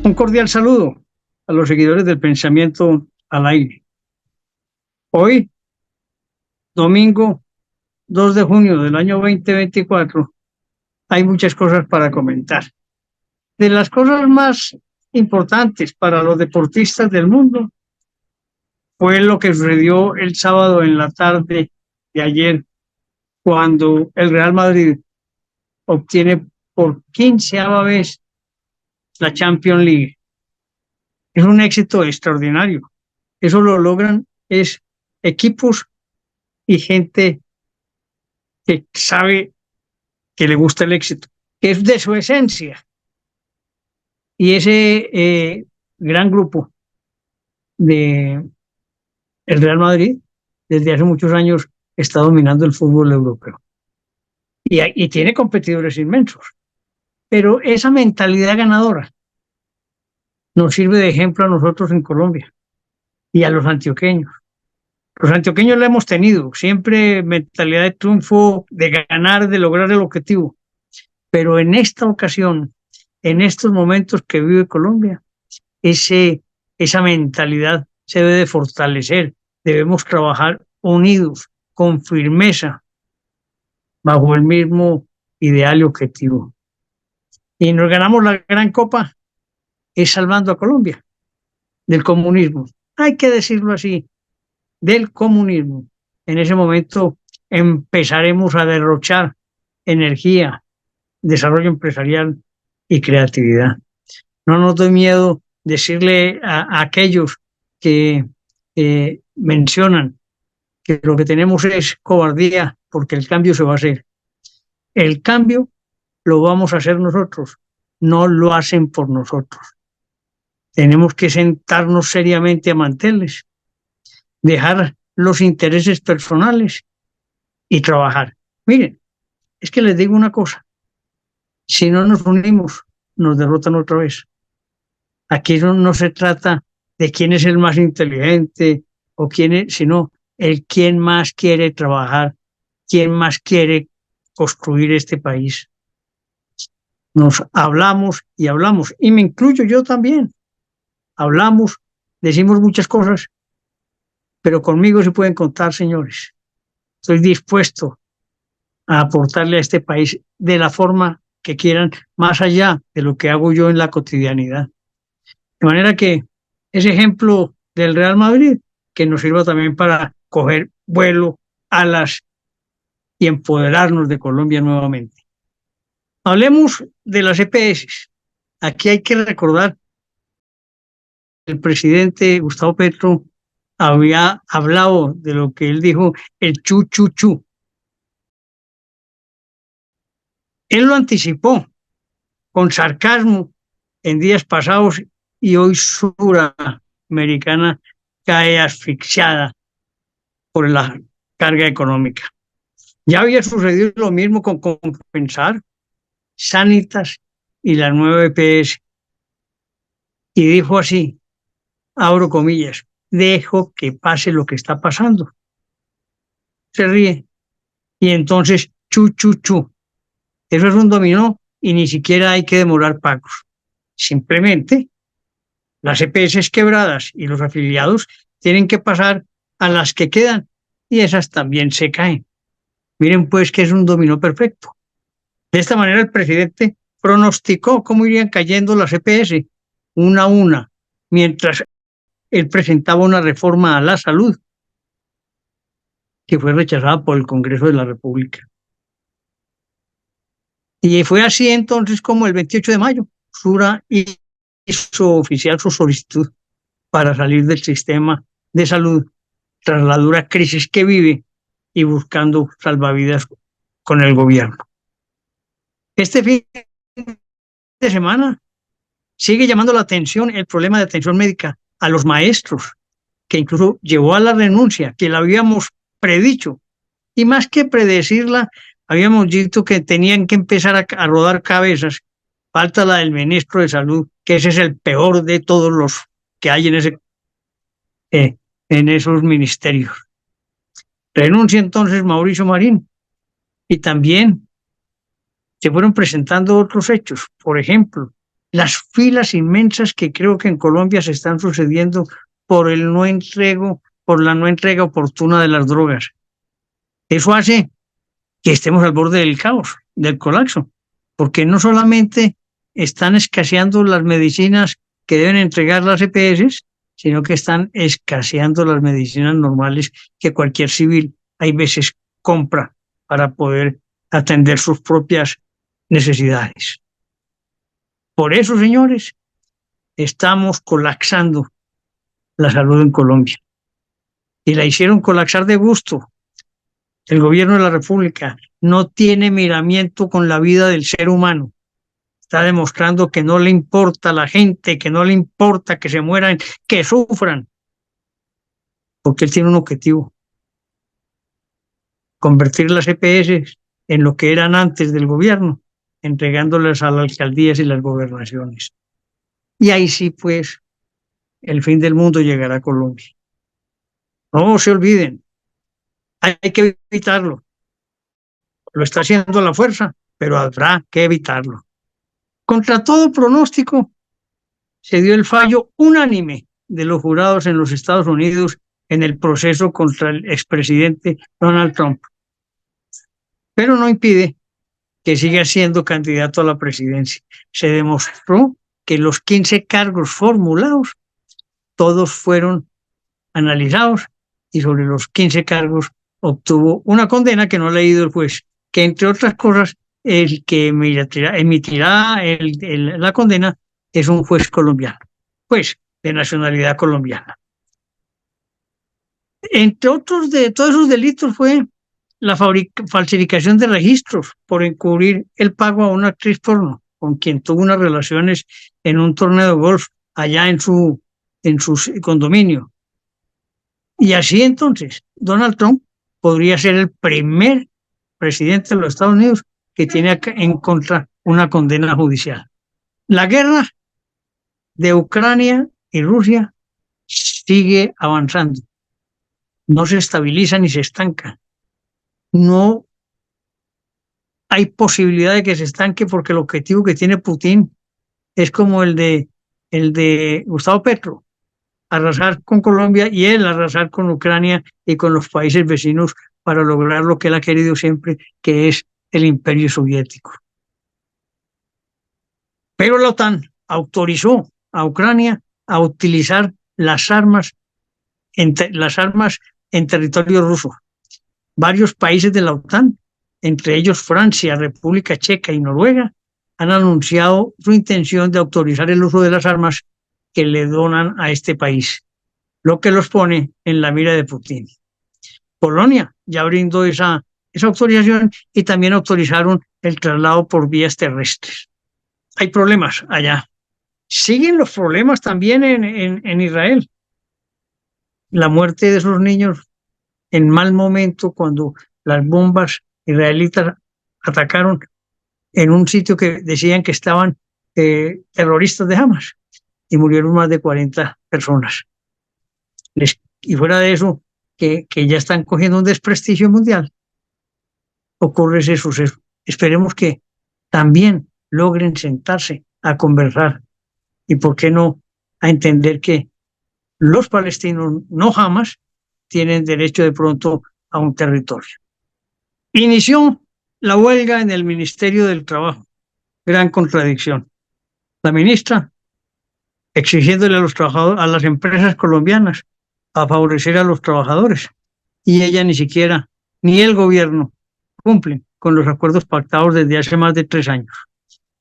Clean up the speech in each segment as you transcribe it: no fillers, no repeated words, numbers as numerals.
Un cordial saludo a los seguidores del Pensamiento al Aire. Hoy, domingo 2 de junio del año 2024, hay muchas cosas para comentar. De las cosas más importantes para los deportistas del mundo fue lo que sucedió el sábado en la tarde de ayer, cuando el Real Madrid obtiene por 15ª vez la Champions League. Es un éxito extraordinario. Eso lo logran equipos y gente que sabe que le gusta el éxito, que es de su esencia. Y ese gran grupo de el Real Madrid, desde hace muchos años, está dominando el fútbol europeo. Y tiene competidores inmensos. Pero esa mentalidad ganadora nos sirve de ejemplo a nosotros en Colombia y a los antioqueños. Los antioqueños la hemos tenido, siempre mentalidad de triunfo, de ganar, de lograr el objetivo. Pero en esta ocasión, en estos momentos que vive Colombia, esa mentalidad se debe de fortalecer. Debemos trabajar unidos, con firmeza, bajo el mismo ideal y objetivo. Y nos ganamos la gran copa es salvando a Colombia del comunismo. Hay que decirlo así, del comunismo. En ese momento empezaremos a derrochar energía, desarrollo empresarial y creatividad. No nos doy miedo decirle a aquellos que mencionan que lo que tenemos es cobardía, porque el cambio se va a hacer. El cambio lo vamos a hacer nosotros, no lo hacen por nosotros. Tenemos que sentarnos seriamente a mantenerles, dejar los intereses personales y trabajar. Miren, es que les digo una cosa, si no nos unimos, nos derrotan otra vez. Aquí no se trata de quién es el más inteligente o quién es, sino el quién más quiere trabajar, quién más quiere construir este país. Nos hablamos y hablamos, y me incluyo yo también. Hablamos, decimos muchas cosas, pero conmigo se pueden contar, señores. Estoy dispuesto a aportarle a este país de la forma que quieran, más allá de lo que hago yo en la cotidianidad. De manera que ese ejemplo del Real Madrid, que nos sirva también para coger vuelo, alas y empoderarnos de Colombia nuevamente. Hablemos de las EPS. Aquí hay que recordar que el presidente Gustavo Petro había hablado de lo que él dijo, el chu, chu, chu. Él lo anticipó con sarcasmo en días pasados y hoy Suramericana cae asfixiada por la carga económica. Ya había sucedido lo mismo con Compensar, Sanitas y la nueva EPS. Y dijo así, abro comillas, dejo que pase lo que está pasando. Se ríe. Y entonces, chu, chu, chu. Eso es un dominó y ni siquiera hay que demorar pagos. Simplemente, las EPS quebradas y los afiliados tienen que pasar a las que quedan y esas también se caen. Miren pues que es un dominó perfecto. De esta manera el presidente pronosticó cómo irían cayendo las EPS una a una, mientras él presentaba una reforma a la salud que fue rechazada por el Congreso de la República. Y fue así entonces como el 28 de mayo, Sura hizo oficial su solicitud para salir del sistema de salud tras la dura crisis que vive y buscando salvavidas con el gobierno. Este fin de semana sigue llamando la atención el problema de atención médica a los maestros, que incluso llevó a la renuncia, que la habíamos predicho. Y más que predecirla, habíamos dicho que tenían que empezar a rodar cabezas. Falta la del ministro de Salud, que ese es el peor de todos los que hay en esos ministerios. Renuncia entonces Mauricio Marín. Y también se fueron presentando otros hechos. Por ejemplo, las filas inmensas que creo que en Colombia se están sucediendo por la no entrega oportuna de las drogas. Eso hace que estemos al borde del caos, del colapso, porque no solamente están escaseando las medicinas que deben entregar las EPS, sino que están escaseando las medicinas normales que cualquier civil hay veces compra para poder atender sus propias necesidades. Por eso, señores, estamos colapsando la salud en Colombia. Y la hicieron colapsar de gusto. El gobierno de la República no tiene miramiento con la vida del ser humano. Está demostrando que no le importa a la gente, que no le importa que se mueran, que sufran. Porque él tiene un objetivo: convertir las EPS en lo que eran antes del gobierno, entregándolas a las alcaldías y las gobernaciones. Y ahí sí, pues, el fin del mundo llegará a Colombia. No se olviden, hay que evitarlo. Lo está haciendo la fuerza, pero habrá que evitarlo. Contra todo pronóstico, se dio el fallo unánime de los jurados en los Estados Unidos en el proceso contra el expresidente Donald Trump. Pero no impide que siga siendo candidato a la presidencia. Se demostró que los 15 cargos formulados, todos fueron analizados y sobre los 15 cargos obtuvo una condena que no ha leído el juez, que entre otras cosas el que emitirá la condena es un juez colombiano, pues de nacionalidad colombiana. Entre otros de todos esos delitos fue la falsificación de registros por encubrir el pago a una actriz porno con quien tuvo unas relaciones en un torneo de golf allá en su condominio. Y así entonces Donald Trump podría ser el primer presidente de los Estados Unidos que tiene en contra una condena judicial. La guerra de Ucrania y Rusia sigue avanzando. No se estabiliza ni se estanca. No hay posibilidad de que se estanque porque el objetivo que tiene Putin es como el de Gustavo Petro: arrasar con Colombia y él arrasar con Ucrania y con los países vecinos para lograr lo que él ha querido siempre, que es el imperio soviético. Pero la OTAN autorizó a Ucrania a utilizar las armas en territorio ruso. Varios países de la OTAN, entre ellos Francia, República Checa y Noruega, han anunciado su intención de autorizar el uso de las armas que le donan a este país, lo que los pone en la mira de Putin. Polonia ya brindó esa autorización y también autorizaron el traslado por vías terrestres. Hay problemas allá. Siguen los problemas también en Israel. La muerte de esos niños en mal momento cuando las bombas israelitas atacaron en un sitio que decían que estaban terroristas de Hamas y murieron más de 40 personas. Y fuera de eso, que ya están cogiendo un desprestigio mundial, ocurre ese suceso. Esperemos que también logren sentarse a conversar y, ¿por qué no?, a entender que los palestinos, no Hamas, tienen derecho de pronto a un territorio. Inició la huelga en el Ministerio del Trabajo. Gran contradicción. La ministra exigiéndole a los trabajadores, a las empresas colombianas, a favorecer a los trabajadores, y ella ni siquiera, ni el gobierno, cumplen con los acuerdos pactados desde hace más de 3 años.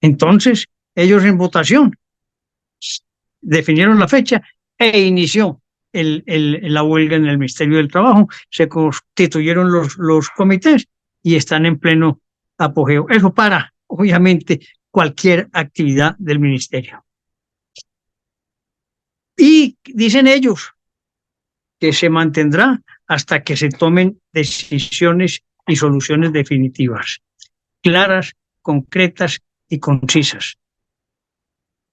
Entonces, ellos en votación definieron la fecha e inició la huelga en el Ministerio del Trabajo. Se constituyeron los comités y están en pleno apogeo. Eso para, obviamente, cualquier actividad del ministerio. Y dicen ellos que se mantendrá hasta que se tomen decisiones y soluciones definitivas, claras, concretas y concisas,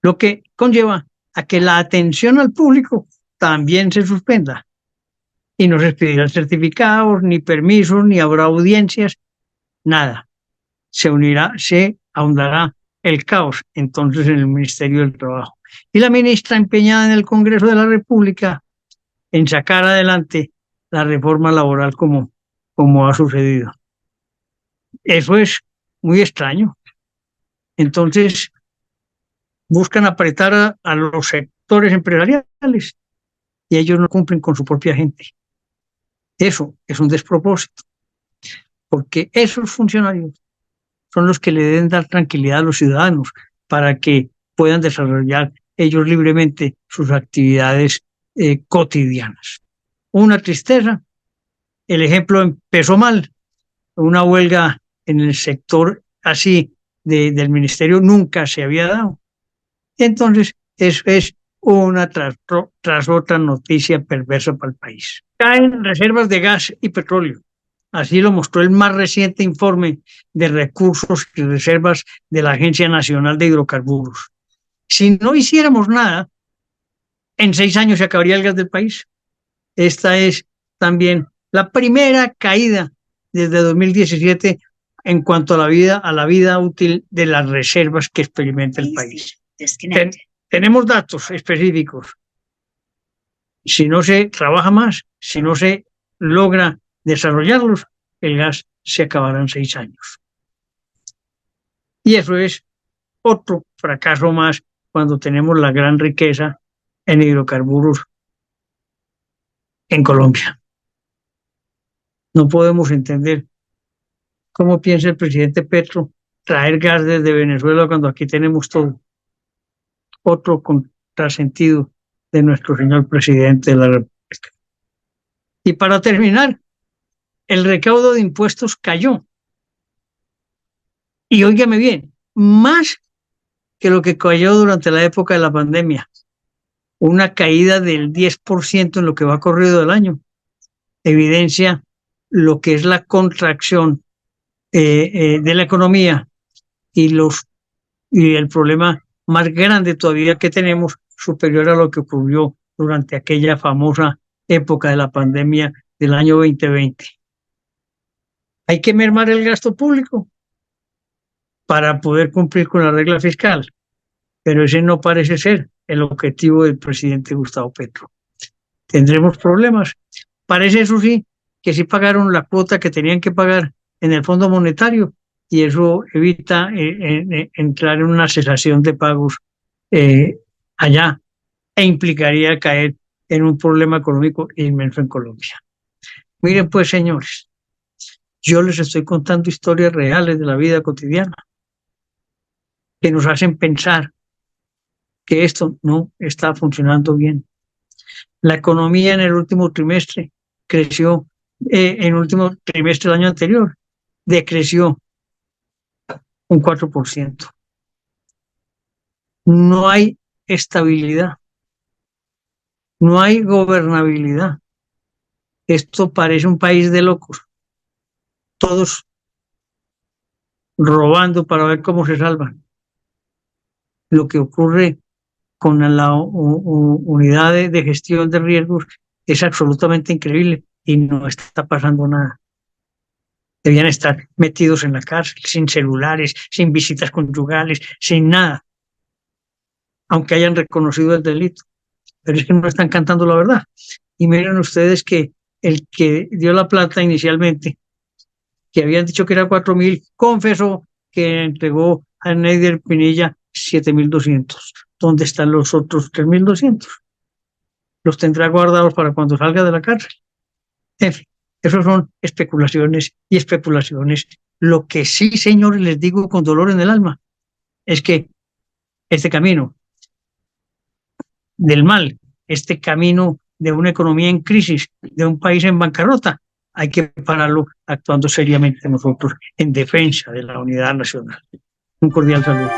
lo que conlleva a que la atención al público también se suspenda y no se expedirán certificados, ni permisos, ni habrá audiencias, nada. Se ahondará el caos entonces en el Ministerio del Trabajo. Y la ministra empeñada en el Congreso de la República en sacar adelante la reforma laboral como ha sucedido. Eso es muy extraño. Entonces buscan apretar a los sectores empresariales y ellos no cumplen con su propia gente. Eso es un despropósito, porque esos funcionarios son los que le deben dar tranquilidad a los ciudadanos para que puedan desarrollar ellos libremente sus actividades cotidianas. Una tristeza, el ejemplo empezó mal, una huelga en el sector así del ministerio nunca se había dado. Entonces, eso es una tras otra noticia perversa para el país. Caen reservas de gas y petróleo. Así lo mostró el más reciente informe de recursos y reservas de la Agencia Nacional de Hidrocarburos. Si no hiciéramos nada, en 6 años se acabaría el gas del país. Esta es también la primera caída desde 2017 en cuanto a la vida útil de las reservas que experimenta el país. Tenemos datos específicos. Si no se trabaja más, si no se logra desarrollarlos, el gas se acabará en 6 años. Y eso es otro fracaso más cuando tenemos la gran riqueza en hidrocarburos en Colombia. No podemos entender cómo piensa el presidente Petro traer gas desde Venezuela cuando aquí tenemos todo. Otro contrasentido de nuestro señor presidente de la República. Y para terminar, el recaudo de impuestos cayó. Y óigame bien, más que lo que cayó durante la época de la pandemia. Una caída del 10% en lo que va corrido del año. Evidencia lo que es la contracción de la economía y el problema más grande todavía que tenemos, superior a lo que ocurrió durante aquella famosa época de la pandemia del año 2020. Hay que mermar el gasto público para poder cumplir con la regla fiscal, pero ese no parece ser el objetivo del presidente Gustavo Petro. Tendremos problemas. Parece, eso sí, que sí pagaron la cuota que tenían que pagar en el Fondo Monetario y eso evita entrar en una cesación de pagos allá e implicaría caer en un problema económico inmenso en Colombia. Miren pues, señores, yo les estoy contando historias reales de la vida cotidiana que nos hacen pensar que esto no está funcionando bien. La economía en el último trimestre creció, en el último trimestre del año anterior, decreció un 4%. No hay estabilidad, no hay gobernabilidad. Esto parece un país de locos, todos robando para ver cómo se salvan. Lo que ocurre con la unidad de gestión de riesgos es absolutamente increíble y no está pasando nada. Debían estar metidos en la cárcel, sin celulares, sin visitas conyugales, sin nada, aunque hayan reconocido el delito. Pero es que no están cantando la verdad. Y miren ustedes que el que dio la plata inicialmente, que habían dicho que era 4.000, confesó que entregó a Neider Pinilla 7.200. ¿Dónde están los otros 3.200? Los tendrá guardados para cuando salga de la cárcel. En fin, eso son especulaciones y especulaciones. Lo que sí, señores, les digo con dolor en el alma, es que este camino del mal, este camino de una economía en crisis, de un país en bancarrota, hay que pararlo actuando seriamente nosotros en defensa de la unidad nacional. Un cordial saludo.